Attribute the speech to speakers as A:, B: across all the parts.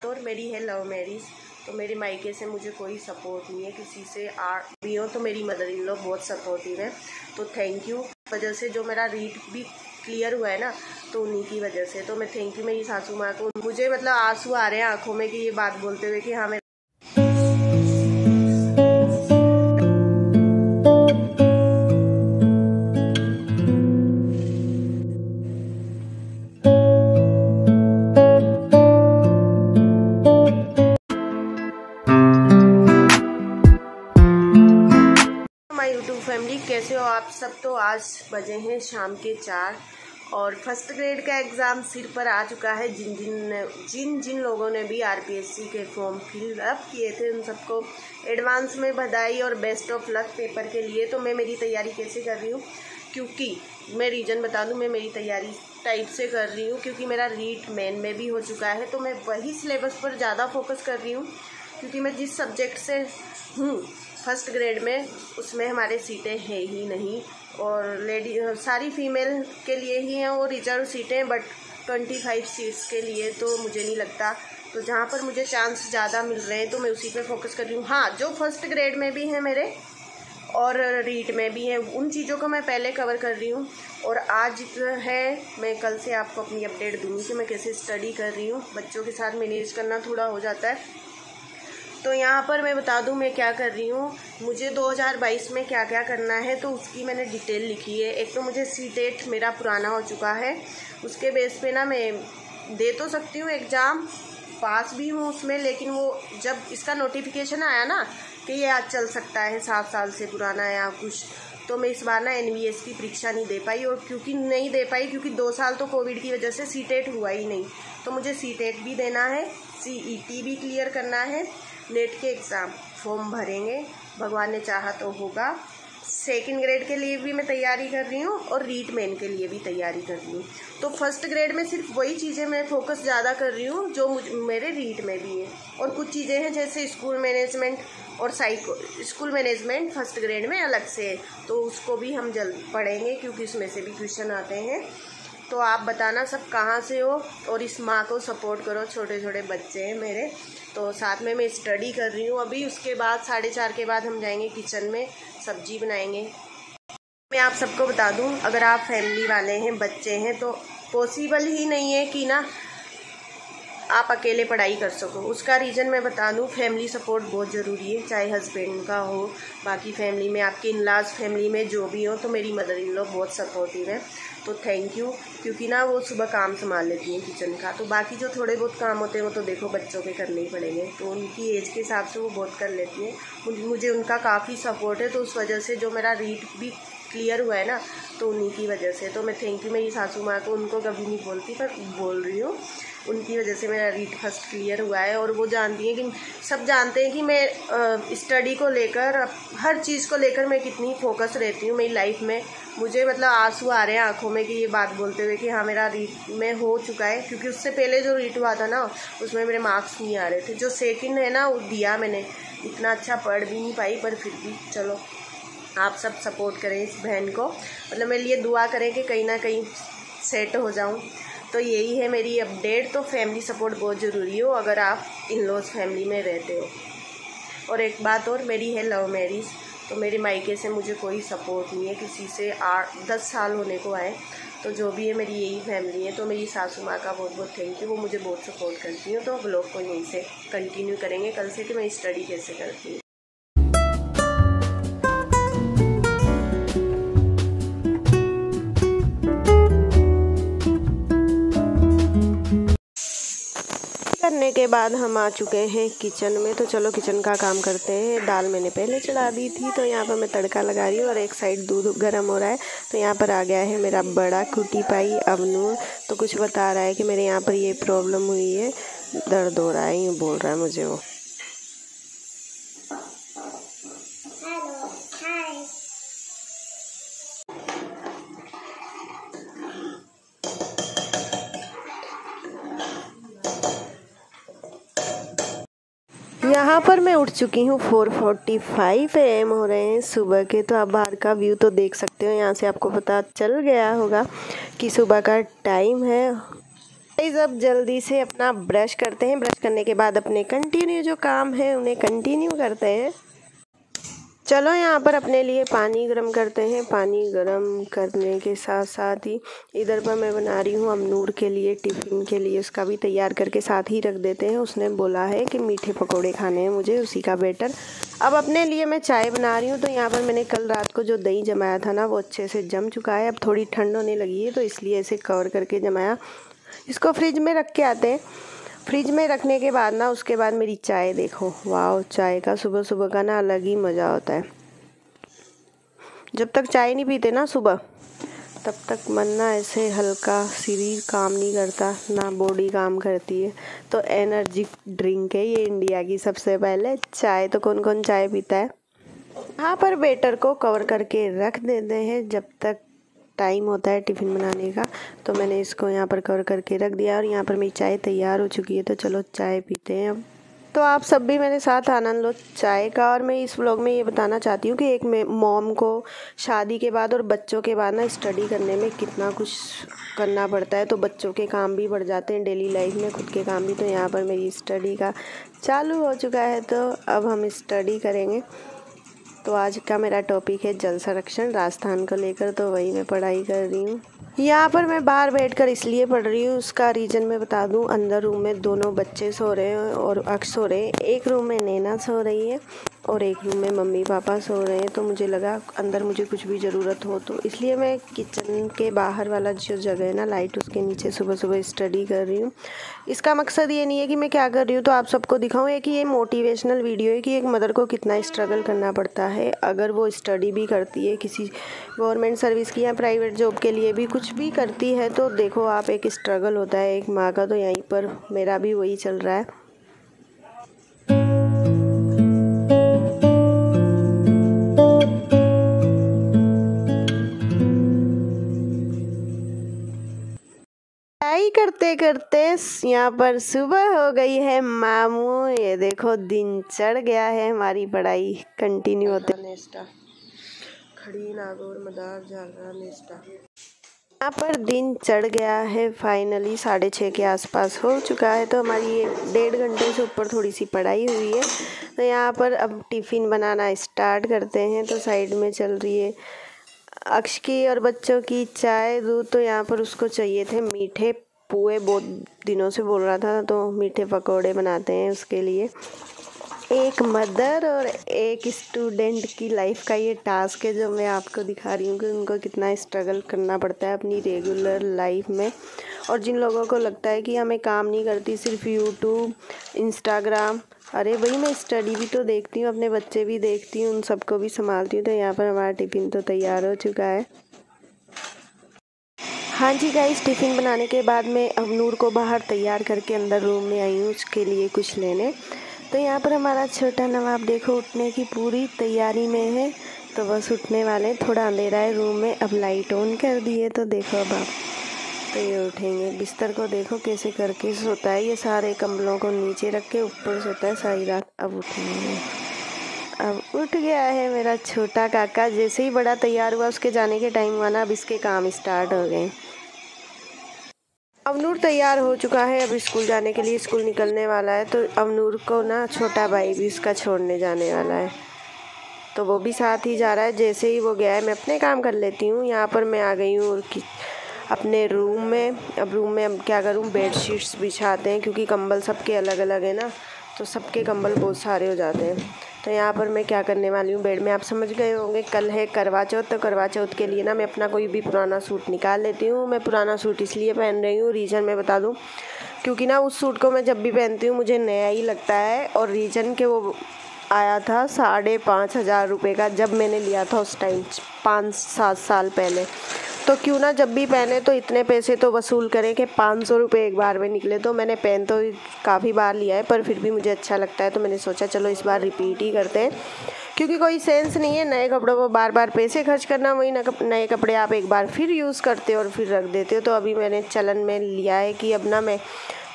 A: और मेरी है लव मैरिज, तो मेरे मायके से मुझे कोई सपोर्ट नहीं है किसी से। भी हो तो मेरी मदर इन लॉ बहुत सपोर्टिव है, तो थैंक यू। वजह से जो मेरा रीट भी क्लियर हुआ है ना, तो उन्हीं की वजह से तो मैं थैंक यू मेरी सासू माँ को। मुझे मतलब आंसू आ रहे हैं आंखों में कि ये बात बोलते हुए कि हाँ मैं यूट्यूब फैमिली कैसे हो आप सब। तो आज बजे हैं शाम के 4 और फर्स्ट ग्रेड का एग्ज़ाम सिर पर आ चुका है। जिन जिन लोगों ने भी आरपीएससी के फॉर्म फिल अप किए थे उन सबको एडवांस में बधाई और बेस्ट ऑफ लक पेपर के लिए। तो मैं मेरी तैयारी कैसे कर रही हूँ, क्योंकि मैं रीज़न बता दूँ, मैं मेरी तैयारी टाइप से कर रही हूँ क्योंकि मेरा रीट मेन में भी हो चुका है, तो मैं वही सिलेबस पर ज़्यादा फोकस कर रही हूँ। क्योंकि मैं जिस सब्जेक्ट से हूँ फर्स्ट ग्रेड में, उसमें हमारे सीटें हैं ही नहीं, और लेडी सारी फीमेल के लिए ही हैं वो रिजर्व सीटें, बट 25 सीट्स के लिए तो मुझे नहीं लगता। तो जहाँ पर मुझे चांस ज़्यादा मिल रहे हैं तो मैं उसी पे फोकस कर रही हूँ। हाँ, जो फर्स्ट ग्रेड में भी हैं मेरे और रीट में भी हैं, उन चीज़ों को मैं पहले कवर कर रही हूँ। और आज है, मैं कल से आपको अपनी अपडेट दूँगी कि मैं कैसे स्टडी कर रही हूँ। बच्चों के साथ मैनेज करना थोड़ा हो जाता है। तो यहाँ पर मैं बता दूँ मैं क्या कर रही हूँ, मुझे 2022 में क्या क्या करना है तो उसकी मैंने डिटेल लिखी है। एक तो मुझे सीटेट मेरा पुराना हो चुका है, उसके बेस पे ना मैं दे तो सकती हूँ एग्ज़ाम, पास भी हूँ उसमें, लेकिन वो जब इसका नोटिफिकेशन आया ना कि ये आज चल सकता है 7 साल से पुराना या कुछ, तो मैं इस बार ना एनवीएस की परीक्षा नहीं दे पाई। और क्योंकि नहीं दे पाई क्योंकि 2 साल तो कोविड की वजह से सीटेट हुआ ही नहीं, तो मुझे सीटेट भी देना है, सीईटी भी क्लियर करना है, नेट के एग्ज़ाम फॉर्म भरेंगे, भगवान ने चाहा तो होगा। सेकंड ग्रेड के लिए भी मैं तैयारी कर रही हूँ और रीट मेन के लिए भी तैयारी कर रही हूँ। तो फर्स्ट ग्रेड में सिर्फ वही चीज़ें मैं फोकस ज़्यादा कर रही हूँ जो मेरे रीट में भी है, और कुछ चीज़ें हैं जैसे स्कूल मैनेजमेंट और स्कूल मैनेजमेंट फर्स्ट ग्रेड में अलग से है, तो उसको भी हम जल्द पढ़ेंगे क्योंकि उसमें से भी क्वेश्चन आते हैं। तो आप बताना सब कहाँ से हो, और इस माँ को सपोर्ट करो, छोटे छोटे बच्चे हैं मेरे। तो साथ में मैं स्टडी कर रही हूँ अभी, उसके बाद 4:30 के बाद हम जाएंगे किचन में, सब्जी बनाएंगे। मैं आप सबको बता दूँ, अगर आप फैमिली वाले हैं, बच्चे हैं, तो पॉसिबल ही नहीं है कि ना आप अकेले पढ़ाई कर सको। उसका रीज़न मैं बता दूँ, फैमिली सपोर्ट बहुत ज़रूरी है, चाहे हस्बैंड का हो, बाकी फैमिली में आपके इन-लॉज फैमिली में जो भी हो, तो मेरी मदर इन लॉ बहुत सपोर्टिव है, तो थैंक यू। क्योंकि ना वो सुबह काम संभाल लेती हैं किचन का, तो बाकी जो थोड़े बहुत काम होते हैं वो तो देखो बच्चों के करने ही पड़ेंगे, तो उनकी एज के हिसाब से वो बहुत कर लेती हैं। मुझे उनका काफ़ी सपोर्ट है, तो उस वजह से जो मेरा रीट भी क्लियर हुआ है ना, तो उन्हीं की वजह से तो मैं थैंक यू मेरी सासू माँ को, उनको कभी नहीं बोलती पर बोल रही हूँ, उनकी वजह से मेरा रीट फर्स्ट क्लियर हुआ है। और वो जानती हैं कि सब जानते हैं कि मैं स्टडी को लेकर, हर चीज़ को लेकर मैं कितनी फोकस रहती हूँ मेरी लाइफ में। मुझे मतलब आंसू आ रहे हैं आंखों में कि ये बात बोलते हुए कि हाँ मेरा रीट में हो चुका है, क्योंकि उससे पहले जो रीट हुआ था ना उसमें मेरे मार्क्स नहीं आ रहे थे। जो सेकंड है ना वो दिया मैंने, इतना अच्छा पढ़ भी नहीं पाई, पर फिर भी चलो आप सब सपोर्ट करें इस बहन को, मतलब मेरे लिए दुआ करें कि कहीं ना कहीं सेट हो जाऊं। तो यही है मेरी अपडेट। तो फैमिली सपोर्ट बहुत ज़रूरी हो अगर आप इन लॉज फैमिली में रहते हो। और एक बात और, मेरी है लव मैरिज, तो मेरे मायके से मुझे कोई सपोर्ट नहीं है किसी से। 8-10 साल होने को आए, तो जो भी है मेरी यही फैमिली है। तो मेरी सासू माँ का बहुत बहुत थैंक यू, वो मुझे बहुत सपोर्ट करती हैं। तो ब्लॉग को यहीं से कंटिन्यू करेंगे कल से कि मैं स्टडी कैसे करती हूँ। करने के बाद हम आ चुके हैं किचन में, तो चलो किचन का काम करते हैं। दाल मैंने पहले चढ़ा दी थी, तो यहाँ पर मैं तड़का लगा रही हूँ और एक साइड दूध गर्म हो रहा है। तो यहाँ पर आ गया है मेरा बड़ा कुटी पाई अवनूर, तो कुछ बता रहा है कि मेरे यहाँ पर ये प्रॉब्लम हुई है, दर्द हो रहा है, ये बोल रहा है मुझे वो। यहाँ पर मैं उठ चुकी हूँ, 4:45 AM हो रहे हैं सुबह के। तो आप बाहर का व्यू तो देख सकते हो, यहाँ से आपको पता चल गया होगा कि सुबह का टाइम है। गाइस अब जल्दी से अपना ब्रश करते हैं। ब्रश करने के बाद अपने कंटिन्यू जो काम है उन्हें कंटिन्यू करते हैं। चलो यहाँ पर अपने लिए पानी गर्म करते हैं। पानी गर्म करने के साथ साथ ही इधर पर मैं बना रही हूँ अमनूर के लिए टिफ़िन के लिए, उसका भी तैयार करके साथ ही रख देते हैं। उसने बोला है कि मीठे पकोड़े खाने हैं मुझे, उसी का बैटर। अब अपने लिए मैं चाय बना रही हूँ। तो यहाँ पर मैंने कल रात को जो दही जमाया था ना वो अच्छे से जम चुका है। अब थोड़ी ठंड होने लगी है तो इसलिए इसे कवर करके जमाया। इसको फ्रिज में रख के आते हैं। फ्रिज में रखने के बाद ना उसके बाद मेरी चाय देखो, वाह, चाय का सुबह सुबह का ना अलग ही मज़ा होता है। जब तक चाय नहीं पीते ना सुबह, तब तक मन ना ऐसे हल्का, शरीर काम नहीं करता, ना बॉडी काम करती है। तो एनर्जी ड्रिंक है ये इंडिया की सबसे पहले चाय। तो कौन कौन चाय पीता है। यहाँ पर बेटर को कवर करके रख देते हैं जब तक टाइम होता है टिफ़िन बनाने का। तो मैंने इसको यहाँ पर कवर करके रख दिया और यहाँ पर मेरी चाय तैयार हो चुकी है। तो चलो चाय पीते हैं अब। तो आप सब भी मेरे साथ आनंद लो चाय का। और मैं इस व्लॉग में ये बताना चाहती हूँ कि एक मॉम को शादी के बाद और बच्चों के बाद ना स्टडी करने में कितना कुछ करना पड़ता है। तो बच्चों के काम भी बढ़ जाते हैं डेली लाइफ में, खुद के काम भी। तो यहाँ पर मेरी स्टडी का चालू हो चुका है। तो अब हम स्टडी करेंगे। तो आज का मेरा टॉपिक है जल संरक्षण राजस्थान को लेकर। तो वही मैं पढ़ाई कर रही हूँ। यहाँ पर मैं बाहर बैठकर इसलिए पढ़ रही हूँ, उसका रीज़न मैं बता दूँ। अंदर रूम में दोनों बच्चे सो रहे हैं और अक्स सो रहे हैं। एक रूम में नैना सो रही है और एक रूम में मम्मी पापा सो रहे हैं। तो मुझे लगा अंदर मुझे कुछ भी ज़रूरत हो तो इसलिए मैं किचन के बाहर वाला जो जगह है ना लाइट, उसके नीचे सुबह सुबह स्टडी कर रही हूँ। इसका मकसद ये नहीं है कि मैं क्या कर रही हूँ तो आप सबको दिखाऊँ, है कि ये मोटिवेशनल वीडियो है कि एक मदर को कितना स्ट्रगल करना पड़ता है अगर वो स्टडी भी करती है, किसी गवर्नमेंट सर्विस की या प्राइवेट जॉब के लिए भी कुछ भी करती है। तो देखो आप, एक स्ट्रगल होता है एक माँ का। तो यहीं पर मेरा भी वही चल रहा है। पढ़ाई करते करते यहाँ पर सुबह हो गई है मामू। ये देखो दिन चढ़ गया है, हमारी पढ़ाई कंटिन्यू होते नेस्टा खड़ी नागौर मदार झालरा नेस्टा। यहाँ पर दिन चढ़ गया है, फाइनली 6:30 के आसपास हो चुका है। तो हमारी ये 1.5 घंटे से ऊपर थोड़ी सी पढ़ाई हुई है। तो यहाँ पर अब टिफ़िन बनाना स्टार्ट करते हैं। तो साइड में चल रही है अक्ष की और बच्चों की चाय दूध। तो यहाँ पर उसको चाहिए थे मीठे पुए, बहुत दिनों से बोल रहा था। तो मीठे पकोड़े बनाते हैं उसके लिए। एक मदर और एक स्टूडेंट की लाइफ का ये टास्क है जो मैं आपको दिखा रही हूँ कि उनको कितना स्ट्रगल करना पड़ता है अपनी रेगुलर लाइफ में। और जिन लोगों को लगता है कि हमें काम नहीं करती, सिर्फ यूट्यूब, इंस्टाग्राम, अरे भाई मैं स्टडी भी तो देखती हूँ, अपने बच्चे भी देखती हूँ, उन सबको भी संभालती हूँ। तो यहाँ पर हमारा टिफ़िन तो तैयार हो चुका है। हाँ जी गाइस, टिफ़िन बनाने के बाद मैं अमनूर को बाहर तैयार करके अंदर रूम में आई हूँ उसके लिए कुछ लेने। तो यहाँ पर हमारा छोटा नवाब देखो उठने की पूरी तैयारी में है। तो बस उठने वाले, थोड़ा अंधेरा है रूम में, अब लाइट ऑन कर दी है। तो देखो अब आप, तो ये उठेंगे। बिस्तर को देखो कैसे करके सोता है, ये सारे कंबलों को नीचे रख के ऊपर सोता है सारी रात। अब उठेंगे, अब उठ गया है मेरा छोटा काका। जैसे ही बड़ा तैयार हुआ, उसके जाने के टाइम हुआ ना, अब इसके काम स्टार्ट हो गए। अवनूर तैयार हो चुका है, अब स्कूल जाने के लिए, स्कूल निकलने वाला है। तो अवनूर को ना छोटा भाई भी उसका छोड़ने जाने वाला है, तो वो भी साथ ही जा रहा है। जैसे ही वो गया है मैं अपने काम कर लेती हूँ। यहाँ पर मैं आ गई हूँ अपने रूम में। अब रूम में अब क्या करूँ, बेडशीट्स बिछाते हैं क्योंकि कंबल सबके अलग अलग है ना, तो सबके कंबल बहुत सारे हो जाते हैं। तो यहाँ पर मैं क्या करने वाली हूँ बेड में, आप समझ गए होंगे कल है करवा चौथ। तो करवा चौथ के लिए ना मैं अपना कोई भी पुराना सूट निकाल लेती हूँ। मैं पुराना सूट इसलिए पहन रही हूँ, रीज़न मैं बता दूँ, क्योंकि ना उस सूट को मैं जब भी पहनती हूँ मुझे नया ही लगता है। और रीज़न के वो आया था 5,500 रुपये का, जब मैंने लिया था उस टाइम 5-7 साल पहले। तो क्यों ना जब भी पहने तो इतने पैसे तो वसूल करें कि 500 रुपये एक बार में निकले। तो मैंने पहन तो काफ़ी बार लिया है, पर फिर भी मुझे अच्छा लगता है। तो मैंने सोचा चलो इस बार रिपीट ही करते हैं, क्योंकि कोई सेंस नहीं है नए कपड़ों पर बार बार पैसे खर्च करना। वही नए कपड़े आप एक बार फिर यूज़ करते हो और फिर रख देते हो। तो अभी मैंने चलन में लिया है कि अब ना मैं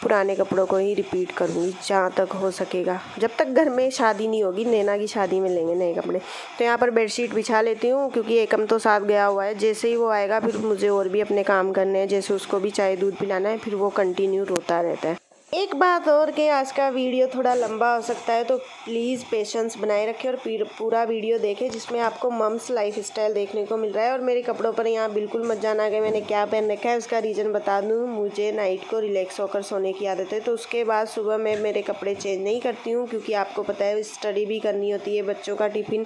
A: पुराने कपड़ों को ही रिपीट करूँगी जहाँ तक हो सकेगा, जब तक घर में शादी नहीं होगी। नैना की शादी में लेंगे नए कपड़े। तो यहाँ पर बेडशीट बिछा लेती हूँ क्योंकि एकम तो साथ गया हुआ है। जैसे ही वो आएगा फिर मुझे और भी अपने काम करने हैं, जैसे उसको भी चाय दूध पिलाना है, फिर वो कंटिन्यू रोता रहता है। एक बात और कि आज का वीडियो थोड़ा लंबा हो सकता है, तो प्लीज़ पेशेंस बनाए रखें और पूरा वीडियो देखें, जिसमें आपको मम्स लाइफ स्टाइल देखने को मिल रहा है। और मेरे कपड़ों पर यहाँ बिल्कुल मत जाना कि मैंने क्या पहन रखा है। उसका रीज़न बता दूँ, मुझे नाइट को रिलैक्स होकर सोने की आदत है, तो उसके बाद सुबह मैं मेरे कपड़े चेंज नहीं करती हूँ, क्योंकि आपको पता है स्टडी भी करनी होती है, बच्चों का टिफ़िन,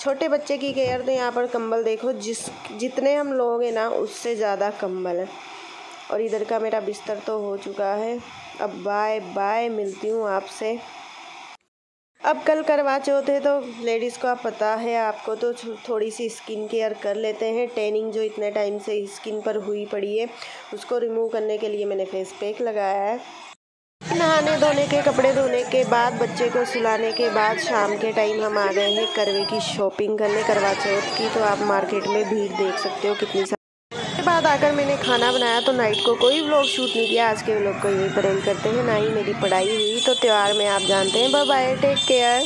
A: छोटे बच्चे की केयर। तो यहाँ पर कंबल देखो, जितने हम लोग हैं ना उससे ज़्यादा कंबल है। और इधर का मेरा बिस्तर तो हो चुका है। अब बाय बाय, मिलती हूँ आपसे। अब कल करवा चौथ है, तो लेडीज़ को आप पता है आपको, तो थोड़ी सी स्किन केयर कर लेते हैं। टैनिंग जो इतने टाइम से स्किन पर हुई पड़ी है, उसको रिमूव करने के लिए मैंने फेस पैक लगाया है। नहाने धोने के, कपड़े धोने के बाद, बच्चे को सुलाने के बाद शाम के टाइम हम आ गए हैं करवे की शॉपिंग करने, करवा चौथ की। तो आप मार्केट में भीड़ देख सकते हो कितनी सारी। उसके बाद आकर मैंने खाना बनाया, तो नाइट को कोई व्लॉग शूट नहीं किया। आज के व्लॉग को यहीं पर एंड करते हैं। ना ही मेरी पढ़ाई हुई, तो त्यौहार में आप जानते हैं। Bye bye, take care.